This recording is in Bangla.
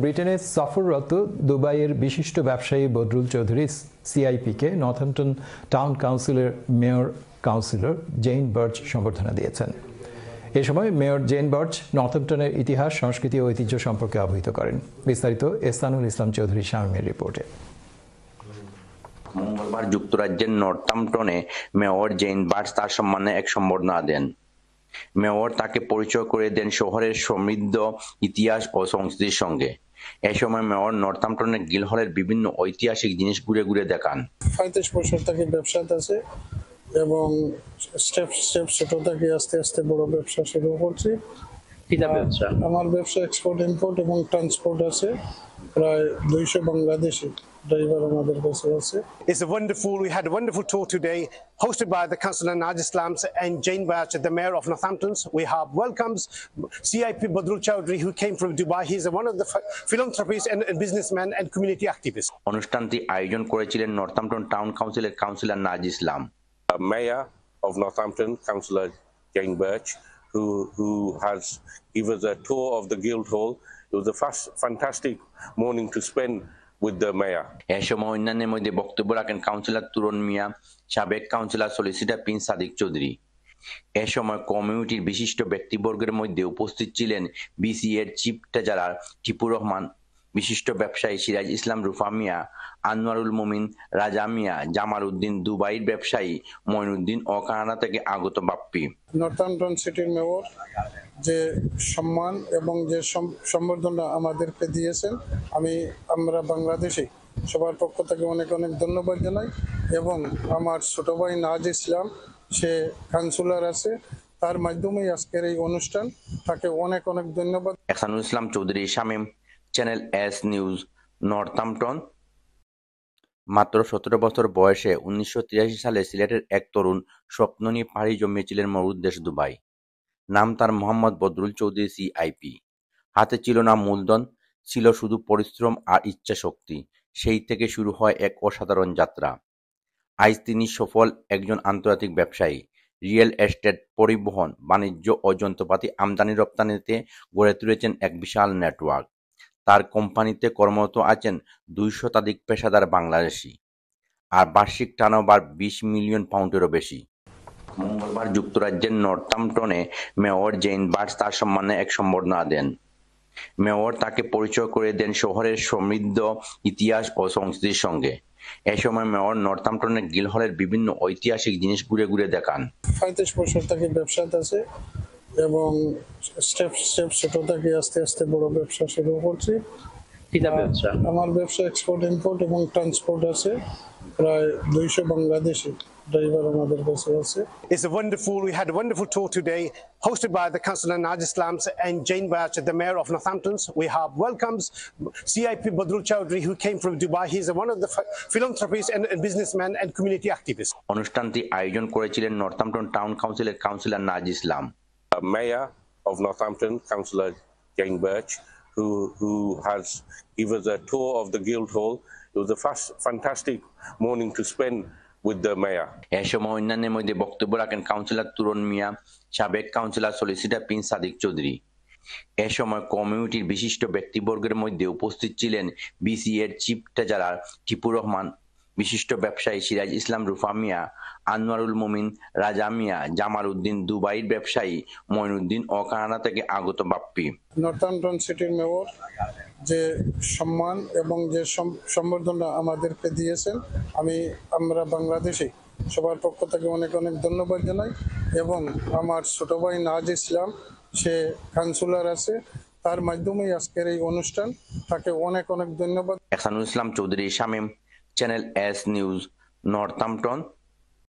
ব্রিটেনে সফররত দুবাইয়ের বিশিষ্ট ব্যবসায়ী বদরুল চৌধুরী সিআইপিকে নর্থহ্যাম্পটন টাউন কাউন্সিলের মেয়র কাউন্সিলর জেইন বার্চ সম্বর্ধনা দিয়েছেন। এ সময় মেয়র জেইন বার্চ নর্থহ্যাম্পটনের ইতিহাস, সংস্কৃতি ও ঐতিহ্য সম্পর্কে অবহিত করেন। বিস্তারিত এহসানুল ইসলাম চৌধুরী শামীমের রিপোর্টে। মঙ্গলবার যুক্তরাজ্যের নর্থহ্যাম্পটনে মেয়র জেইন বার্চ তার সম্মানে এক সম্বর্ধনা দেন। মেয়র তাকে পরিচয় করে দেন শহরের সমৃদ্ধ ইতিহাস ও সংস্কৃতির সঙ্গে। এ সময় মেয়র নর্থহ্যাম্পটনের গিলহলের বিভিন্ন ঐতিহাসিক জিনিস ঘুরে ঘুরে দেখান। 35 বছর থেকে ব্যবসাতে আছে এবং স্টেপ ছোট থেকে আস্তে আস্তে বড় ব্যবসা শুরু করছি। আমার ব্যবসা এক্সপোর্ট ইম্পোর্ট এবং ট্রান্সপোর্ট আছে। প্রায় 200 বাংলাদেশি ড্রাইভার আমাদের কাছে আছে। We had a wonderful tour today, hosted by the Councillor Najis Lams and Jane Barch, the Mayor of Northampton. We have welcomes CIP Badrul Chowdhury, who came from Dubai. He's one of the philanthropists and businessman and community activist. অনুষ্ঠানটি আয়োজন করেছিলেন নর্থহ্যাম্পটন টাউন কাউন্সিলের councillor Najis Islam. Mayor of Northampton, Councillor Jane Barch, who has given us a tour of the Guildhall. It was a fantastic morning to spend with the mayor. এ সময় অন্যান্যের মধ্যে বক্তব্য রাখেন কাউন্সিলর তুরন মিয়া, সাবেক councillor solicitor prince Sadiq Chowdhury. এ সময় কমিউনিটির বিশিষ্ট ব্যক্তিবর্গের মধ্যে উপস্থিত ছিলেন বিসিএর চিফ ট্রেজারার টিপুর রহমান, বিশিষ্ট ব্যবসায়ী সিরাজ ইসলাম রুফা মিয়া, আনোয়ারুল মুমিন, রাজা মিয়া, জামাল উদ্দিন, দুবাইয়ের ব্যবসায়ী মঈনুদ্দিন ও কানাডা থেকে আগত বাপ্পি। নর্থহ্যাম্পটন সিটির মেয়র যে সম্মান এবং যে সম্বর্ধনা আমাদেরকে দিয়েছেন, আমরা বাংলাদেশি সবার পক্ষ থেকে অনেক অনেক ধন্যবাদ জানাই। এবং আমার ছোট ভাই নাজ ইসলাম, সে কাউন্সিলর আছে, তার মাধ্যমেই আজকের এই অনুষ্ঠান, তাকে অনেক অনেক ধন্যবাদ। Ehsanul Islam Chowdhury Shamim, channel S news, Northampton. মাত্র 17 বছর বয়সে 1983 সালে সিলেটের এক তরুণ স্বপ্ন নিয়ে পাড়ি জমিয়েছিলেন মরুর দেশ দুবাই। নাম তার মোহাম্মদ বদরুল চৌধুরী সিআইপি। হাতে ছিল না মূলধন, ছিল শুধু পরিশ্রম আর ইচ্ছা শক্তি। সেই থেকে শুরু হয় এক অসাধারণ যাত্রা। আজ তিনি সফল একজন আন্তর্জাতিক ব্যবসায়ী। রিয়েল এস্টেট, পরিবহন, বাণিজ্য ও যন্ত্রপাতি আমদানি রপ্তানিতে গড়ে তুলেছেন এক বিশাল নেটওয়ার্ক। তার কোম্পানিতে কর্মরত আছেন 200 শতাধিক পেশাদার বাংলাদেশি, আর বার্ষিক টার্নওভার 20 মিলিয়ন পাউন্ডেরও বেশি। মঙ্গলবার যুক্তরাজ্যের নর্থহ্যাম্পটনে মেয়র জেইন বার্চ তার সম্মানে এক সম্বর্ধনা দেন। মেয়র তাকে পরিচয় করে দেন শহরের সমৃদ্ধ ইতিহাস ও সংস্কৃতির সঙ্গে। এ সময় মেয়র নর্থহ্যাম্পটনের গিলহলের বিভিন্ন ঐতিহাসিক জিনিস ঘুরে ঘুরে দেখান। 35 বছর থেকে ব্যবসাতে আছে এবং স্টেপ ছোট থেকে আস্তে আস্তে বড় ব্যবসা শুরু করছি। আমার ব্যবসা এক্সপোর্ট ইম্পোর্ট এবং ট্রান্সপোর্ট আছে। প্রায় 200 বাংলাদেশি ড্রাইভার আমাদের কাছে আছে। We had a wonderful tour today, hosted by the Councillor Najis Lams and Jane Barch, the Mayor of Northampton. We have welcomes CIP Badrul Chowdhury, who came from Dubai. He's one of the philanthropists and businessman and community activist. অনুষ্ঠানটি আয়োজন করেছিলেন নর্থহ্যাম্পটন টাউন কাউন্সিলের councillor Najis Islam. Mayor of Northampton, Councillor Jane Barch, who has given us a tour of the Guildhall. It was a fantastic morning to spend with the mayor. এ সময় অন্যান্যের মধ্যে বক্তব্য রাখেন কাউন্সিলর তুরন মিয়া, সাবেক councillor solicitor prince Sadiq Chowdhury. এ সময় কমিউনিটির বিশিষ্ট ব্যক্তিবর্গের মধ্যে উপস্থিত ছিলেন বিসিএর চিফ ট্রেজারার টিপুর রহমান, বিশিষ্ট ব্যবসায়ী সিরাজ ইসলাম রুফা মিয়া, আনোয়ারুল মুমিন, রাজা মিয়া, জামাল উদ্দিন, দুবাইয়ের ব্যবসায়ী মঈনুদ্দিন ও কানাডা থেকে আগত বাপ্পি। নর্থহ্যাম্পটন সিটির মেয়র যে সম্মান এবং যে সম্বর্ধনা আমাদেরকে দিয়েছেন, আমরা বাংলাদেশি সবার পক্ষ থেকে অনেক অনেক ধন্যবাদ জানাই। এবং আমার ছোট ভাই নাজ ইসলাম, সে কাউন্সিলর আছে, তার মাধ্যমেই আজকের এই অনুষ্ঠান, তাকে অনেক অনেক ধন্যবাদ। Ehsanul Islam Chowdhury Shamim, channel S news, Northampton.